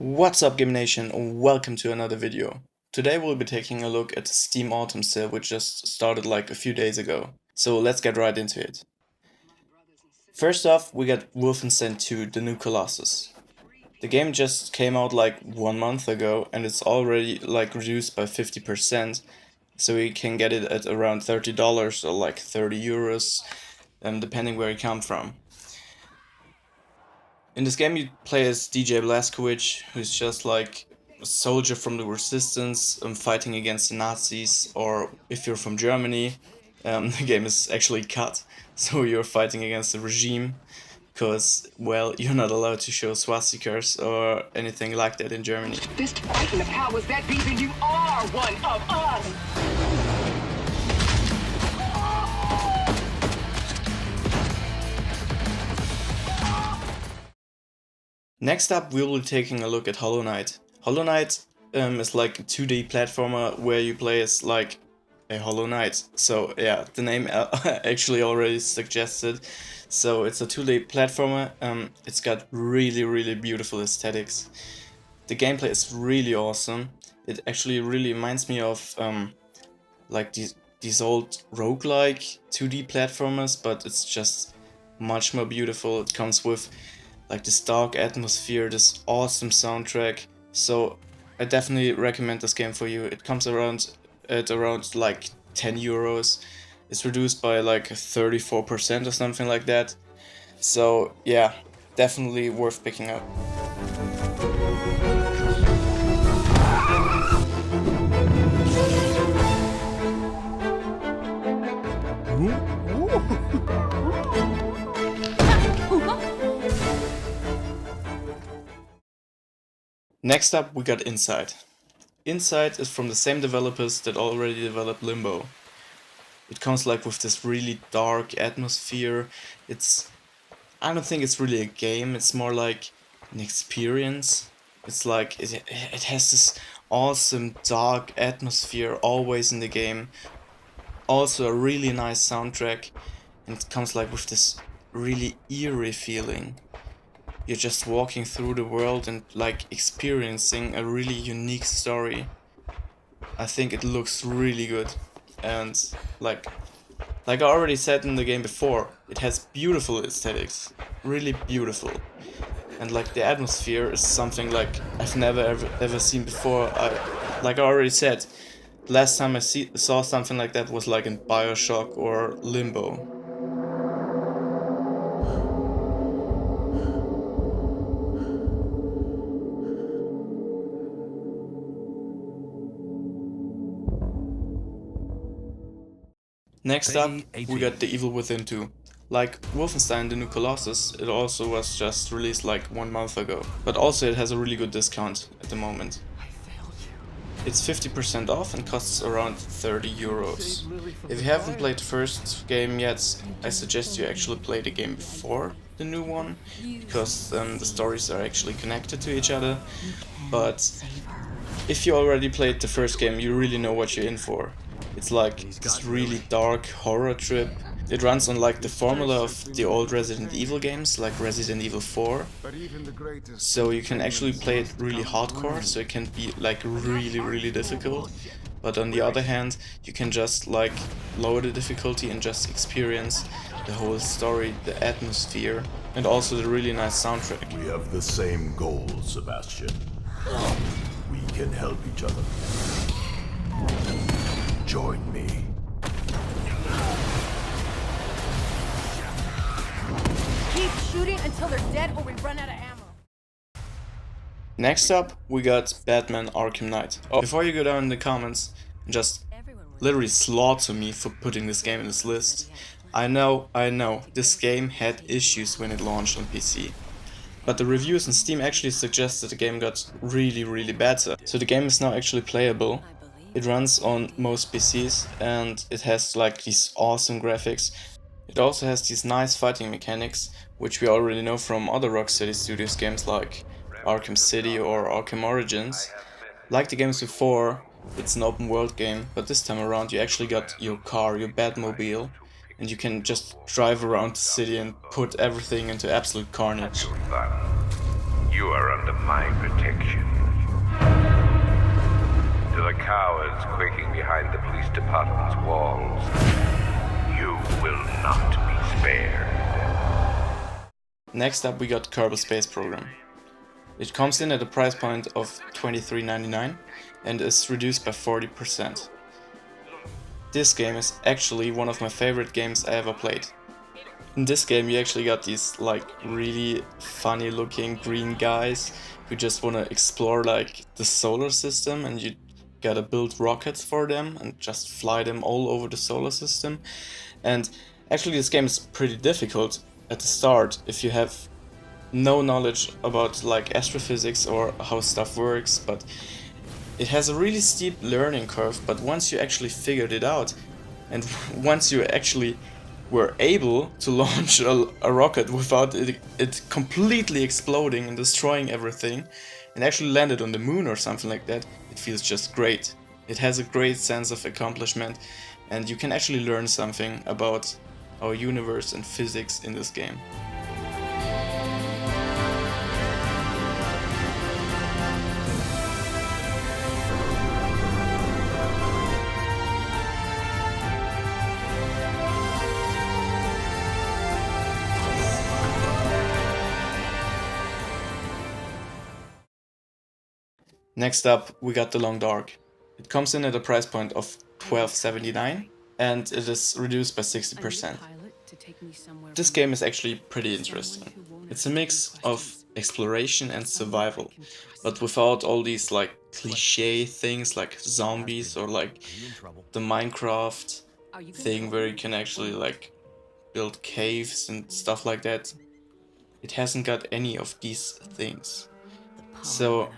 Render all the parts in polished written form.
What's up, Game Nation? Welcome to another video. Today we'll be taking a look at the Steam Autumn sale, which just started like a few days ago. So let's get right into it. First off, we got Wolfenstein 2: The New Colossus. The game just came out like 1 month ago and it's already like reduced by 50%, so you can get it at around $30 or like 30 euros, depending where you come from. In this game you play as DJ Blazkowicz, who's just like a soldier from the resistance fighting against the Nazis, or if you're from Germany, the game is actually cut, so you're fighting against the regime, because, well, you're not allowed to show swastikas or anything like that in Germany. This fighting the powers that be, then you are one of us! Next up, we will be taking a look at Hollow Knight. Hollow Knight is like a 2D platformer where you play as like a Hollow Knight. So yeah, the name actually already suggested. So it's a 2D platformer. It's got really beautiful aesthetics. The gameplay is really awesome. It actually really reminds me of like these old roguelike 2D platformers, but it's just much more beautiful. It comes with like this dark atmosphere, this awesome soundtrack. So I definitely recommend this game for you. It comes at around like 10 euros. It's reduced by like 34% or something like that. So yeah, definitely worth picking up. Next up, we got Inside. Inside is from the same developers that already developed Limbo. It comes like with this really dark atmosphere. I don't think it's really a game, it's more like an experience. It's like, it has this awesome dark atmosphere always in the game. Also a really nice soundtrack, and it comes like with this really eerie feeling. You're just walking through the world and like experiencing a really unique story. I think it looks really good, and like I already said in the game before, it has beautiful aesthetics, really beautiful, and like the atmosphere is something like I've never ever seen before. Like I already said, last time I saw something like that was like in BioShock or Limbo. Next up, we got The Evil Within 2. Like Wolfenstein: The New Colossus, it also was just released like 1 month ago. But also it has a really good discount at the moment. It's 50% off and costs around 30 euros. If you haven't played the first game yet, I suggest you actually play the game before the new one, because the stories are actually connected to each other. But if you already played the first game, you really know what you're in for. It's like this really dark horror trip. It runs on like the formula of the old Resident Evil games, like Resident Evil 4. So you can actually play it really hardcore, so it can be like really difficult. But on the other hand, you can just like lower the difficulty and just experience the whole story, the atmosphere, and also the really nice soundtrack. We have the same goal, Sebastian. We can help each other. Join me. Keep shooting until they're dead or we run out of ammo. Next up, we got Batman Arkham Knight. Oh, before you go down in the comments and just literally slaughter me for putting this game in this list, I know, this game had issues when it launched on PC. But the reviews on Steam actually suggest that the game got really better. So the game is now actually playable. It runs on most PCs and it has like these awesome graphics. It also has these nice fighting mechanics, which we already know from other Rocksteady Studios games like Arkham City or Arkham Origins. Like the games before, it's an open world game, but this time around you actually got your car, your Batmobile, and you can just drive around the city and put everything into absolute carnage. You are under my protection. To the cowards quaking behind the police department's walls, you will not be spared. Next up we got Kerbal Space Program. It comes in at a price point of $23.99 and is reduced by 40%. This game is actually one of my favorite games I ever played. In this game you actually got these like really funny looking green guys who just want to explore like the solar system, and you gotta build rockets for them and just fly them all over the solar system. And actually this game is pretty difficult at the start if you have no knowledge about like astrophysics or how stuff works, but it has a really steep learning curve. But once you actually figured it out, and once you actually were able to launch a rocket without it completely exploding and destroying everything, and actually landed on the moon or something like that, it feels just great. It has a great sense of accomplishment, and you can actually learn something about our universe and physics in this game. Next up we got The Long Dark. It comes in at a price point of $12.79 and it is reduced by 60%. This game is actually pretty interesting. It's a mix of exploration and survival, but without all these like cliche things like zombies or like the Minecraft thing where you can actually like build caves and stuff like that. It hasn't got any of these things. So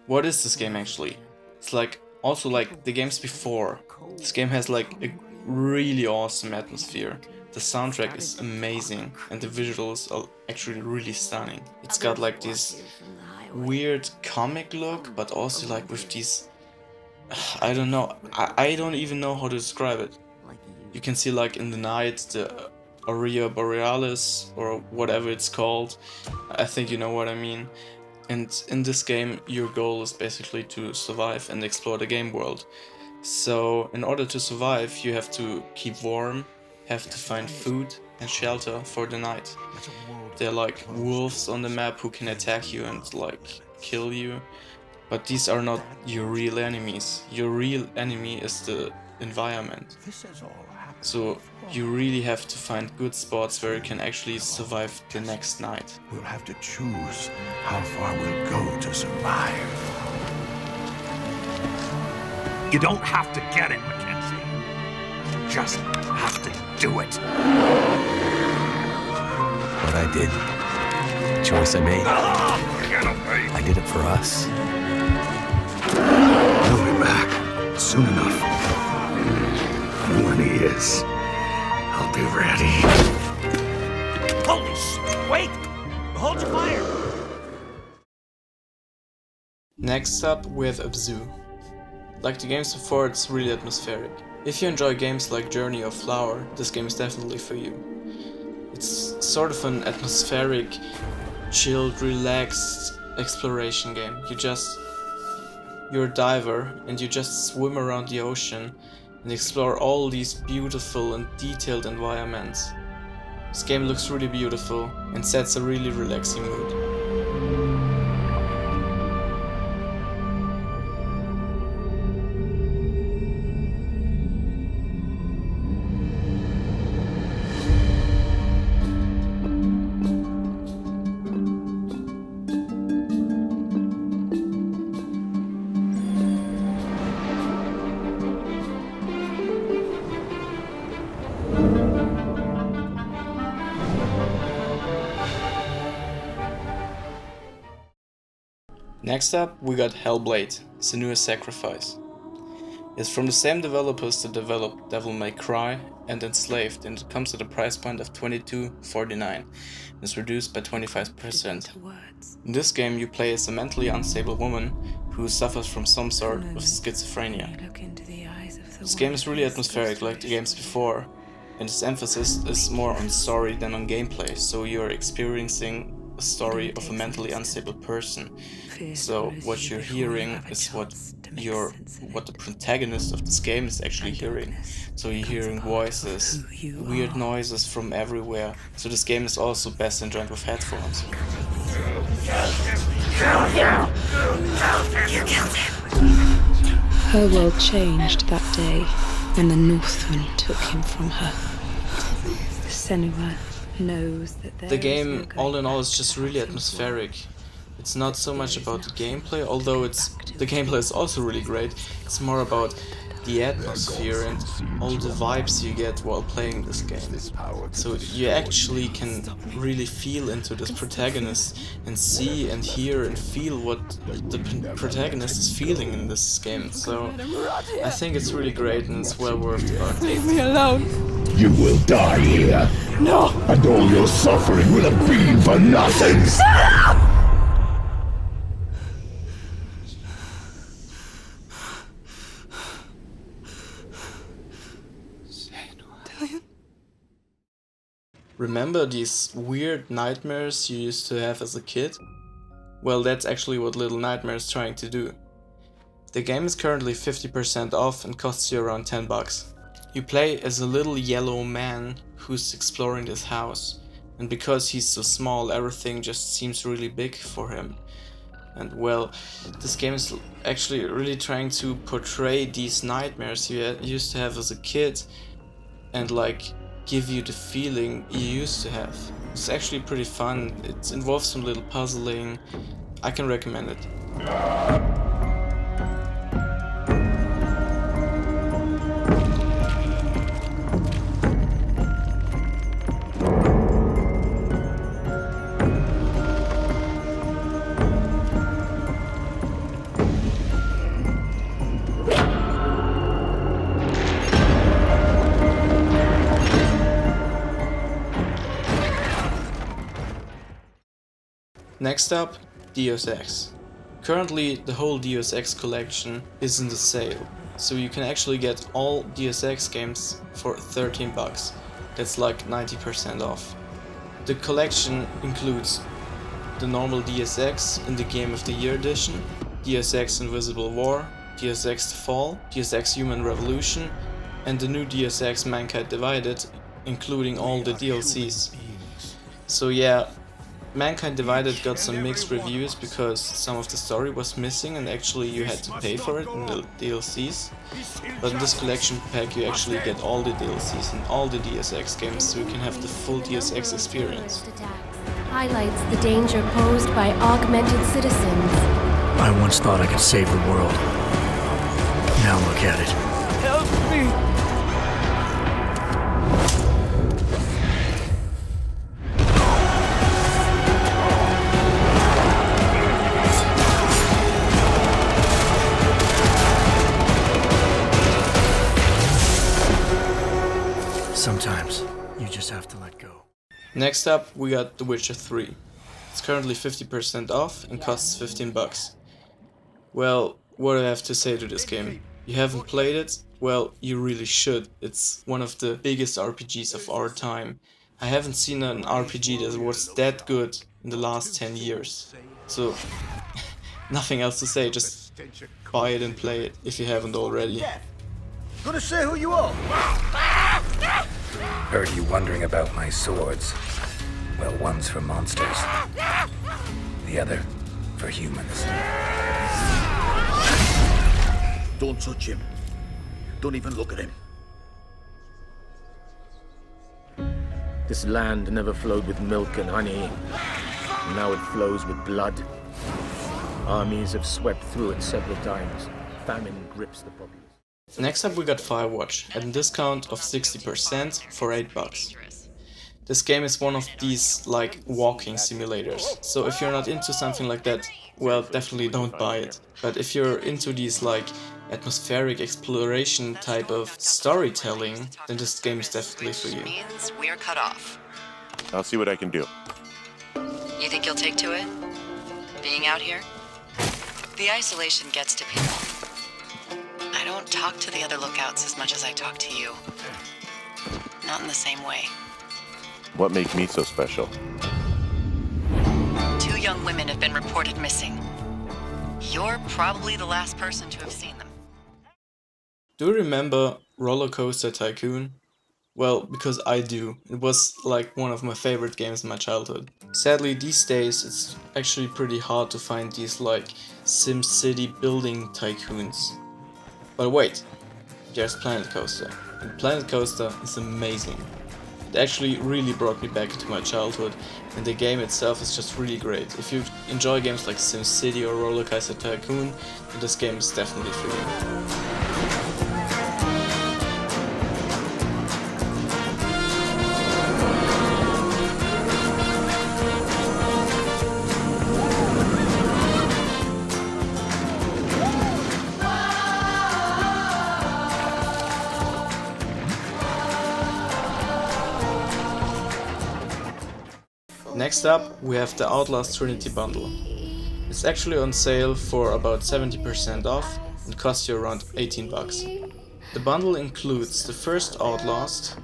what is this game actually? It's like also like the games before. This game has like a really awesome atmosphere. The soundtrack is amazing and the visuals are actually really stunning. It's got like this weird comic look, but also like with these, I don't know, I don't even know how to describe it. You can see like in the night the Aurora Borealis or whatever it's called. I think you know what I mean. And in this game your goal is basically to survive and explore the game world. So in order to survive you have to keep warm, have to find food and shelter for the night. There are like wolves on the map who can attack you and like kill you, but these are not your real enemies. Your real enemy is the environment. So you really have to find good spots where you can actually survive the next night. We'll have to choose how far we'll go to survive. You don't have to get it, Mackenzie. You just have to do it. What I did, the choice I made, Get away. I did it for us. He'll be back soon enough. And when he is, I'll be ready. Holy shit! Wait! Hold your fire! Next up we have Abzu. Like the games before, it's really atmospheric. If you enjoy games like Journey or Flower, this game is definitely for you. It's sort of an atmospheric, chilled, relaxed exploration game. You're a diver and you just swim around the ocean and explore all these beautiful and detailed environments. This game looks really beautiful and sets a really relaxing mood. Next up we got Hellblade: Senua's Sacrifice. It's from the same developers that developed Devil May Cry and Enslaved, and it comes at a price point of $22.49 and is reduced by 25%. In this game you play as a mentally unstable woman who suffers from some sort of schizophrenia. This game is really atmospheric like the games before, and its emphasis is more on story than on gameplay, so you're experiencing a story of a mentally unstable person. So what you're hearing is what the protagonist of this game is actually hearing. So you're hearing voices, weird noises from everywhere. So this game is also best enjoyed with headphones. You killed him. Her world changed that day when the Northmen took him from her. Senua knows that the game, all in all, is just really atmospheric. It's not so much about the gameplay, although the gameplay is also really great. It's more about the atmosphere and all the vibes you get while playing this game. So you actually can really feel into this protagonist and see and hear and feel what the protagonist is feeling in this game. So I think it's really great and it's well worth the buck. Leave me alone. You will die here. No. And all your suffering will have been for nothing. Remember these weird nightmares you used to have as a kid? Well, that's actually what Little Nightmare is trying to do. The game is currently 50% off and costs you around $10. You play as a little yellow man who's exploring this house, and because he's so small, everything just seems really big for him. And well, this game is actually really trying to portray these nightmares you used to have as a kid and like give you the feeling you used to have. It's actually pretty fun. It involves some little puzzling. I can recommend it. Next up, Deus Ex. Currently the whole Deus Ex collection is in the sale, so you can actually get all Deus Ex games for $13. That's like 90% off. The collection includes the normal Deus Ex in the Game of the Year edition, Deus Ex Invisible War, Deus Ex The Fall, Deus Ex Human Revolution, and the new Deus Ex Mankind Divided, including all the DLCs. So yeah, Mankind Divided got some mixed reviews because some of the story was missing and actually you had to pay for it in the DLCs. But in this collection pack you actually get all the DLCs and all the Deus Ex games, so you can have the full Deus Ex experience. Highlights the danger posed by augmented citizens. I once thought I could save the world. Now look at it. Help me. Sometimes you just have to let go. Next up we got The Witcher 3. It's currently 50% off and costs $15. Well, what do I have to say to this game? You haven't played it? Well, you really should. It's one of the biggest RPGs of our time. I haven't seen an RPG that was that good in the last 10 years. So, nothing else to say, just buy it and play it if you haven't already. Gonna say who you are? Heard you wondering about my swords. Well, one's for monsters. The other for humans. Don't touch him. Don't even look at him. This land never flowed with milk and honey. Now it flows with blood. Armies have swept through it several times. Famine grips the populace. Next up we got Firewatch at a discount of 60% for $8. This game is one of these like walking simulators, so if you're not into something like that, well, definitely don't buy it. But if you're into these like atmospheric exploration type of storytelling, then this game is definitely for you. Means we're cut off. I'll see what I can do. You think you'll take to it? Being out here? The isolation gets to people. I don't talk to the other lookouts as much as I talk to you. Not in the same way. What makes me so special? young women have been reported missing. You're probably the last person to have seen them. Do you remember Roller Coaster Tycoon? Well, because I do. It was like one of my favorite games in my childhood. Sadly, these days it's actually pretty hard to find these like SimCity building tycoons. But wait, there's Planet Coaster. And Planet Coaster is amazing. It actually really brought me back into my childhood, and the game itself is just really great. If you enjoy games like SimCity or Roller Coaster Tycoon, then this game is definitely for you. Next up, we have the Outlast Trinity bundle. It's actually on sale for about 70% off and costs you around 18 bucks. The bundle includes the first Outlast,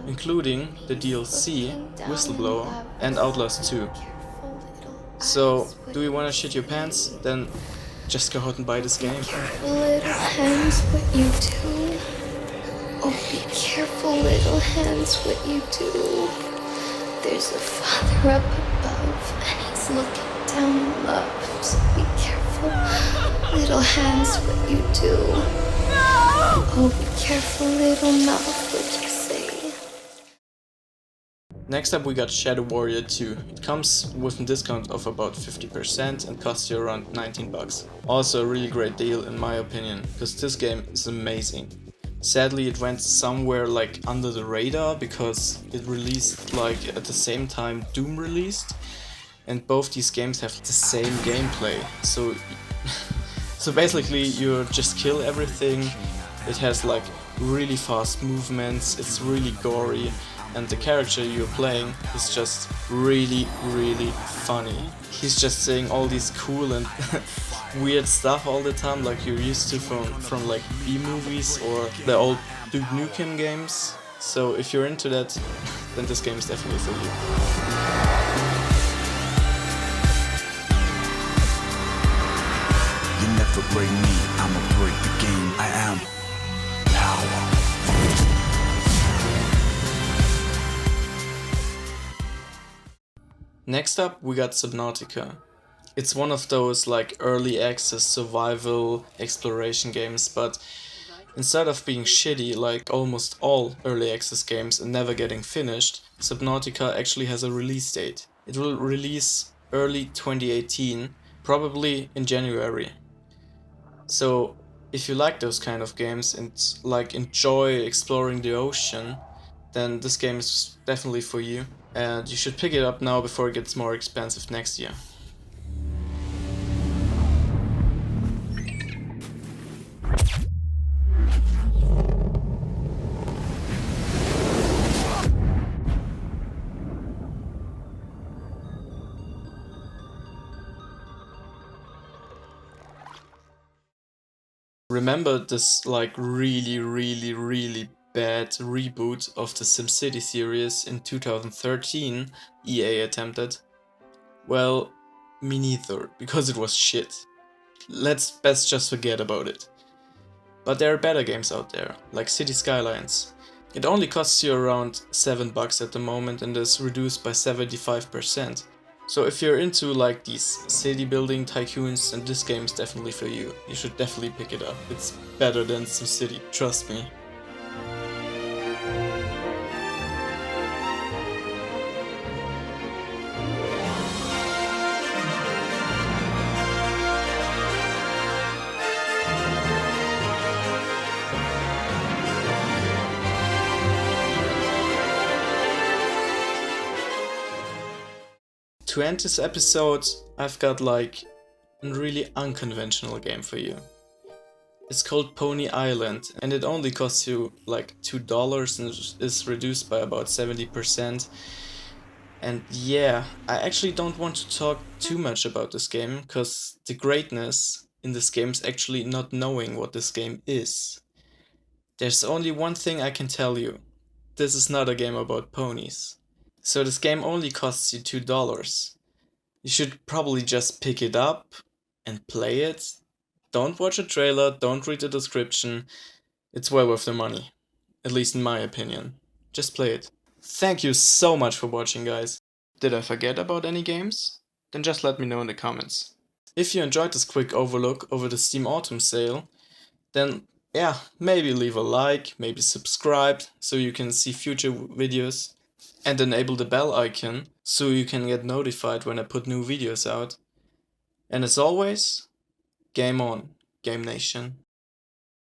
including the DLC, Whistleblower, and Outlast 2. So, do you wanna shit your pants? Then just go out and buy this game. Little hands, what you do. Oh, be careful, little hands, what you do. There's a Father up above, and he's looking down in love. So be careful, little hands, what you do. Oh, be careful, little mouth, what you say. Next up we got Shadow Warrior 2. It comes with a discount of about 50% and costs you around 19 bucks. Also a really great deal in my opinion, because this game is amazing. Sadly it went somewhere like under the radar because it released like at the same time Doom released, and both these games have the same gameplay. So basically you just kill everything. It has like really fast movements, it's really gory, and the character you're playing is just really funny. He's just saying all these cool and weird stuff all the time like you're used to from like B-movies or the old Duke Nukem games. So if you're into that, then this game is definitely for you. You never break me, I'ma break the game. I am power. Next up we got Subnautica. It's one of those like early access survival exploration games, but instead of being shitty like almost all early access games and never getting finished, Subnautica actually has a release date. It will release early 2018, probably in January. So if you like those kind of games and like enjoy exploring the ocean, then this game is definitely for you. And you should pick it up now before it gets more expensive next year. Remember this like really bad reboot of the SimCity series in 2013 EA attempted? Well, me neither, because it was shit. Let's best just forget about it. But there are better games out there, like City Skylines. It only costs you around 7 bucks at the moment and is reduced by 75%. So if you're into like these city building tycoons, then this game is definitely for you. You should definitely pick it up. It's better than SimCity, trust me. To end this episode, I've got like a really unconventional game for you. It's called Pony Island and it only costs you like $2 and is reduced by about 70%. And yeah, I actually don't want to talk too much about this game because the greatness in this game is actually not knowing what this game is. There's only one thing I can tell you. This is not a game about ponies. So this game only costs you $2. You should probably just pick it up and play it. Don't watch a trailer, don't read the description. It's well worth the money, at least in my opinion. Just play it. Thank you so much for watching, guys. Did I forget about any games? Then just let me know in the comments. If you enjoyed this quick overlook over the Steam Autumn sale, then yeah, maybe leave a like, maybe subscribe so you can see future videos, and enable the bell icon so you can get notified when I put new videos out. And as always, game on, Game Nation.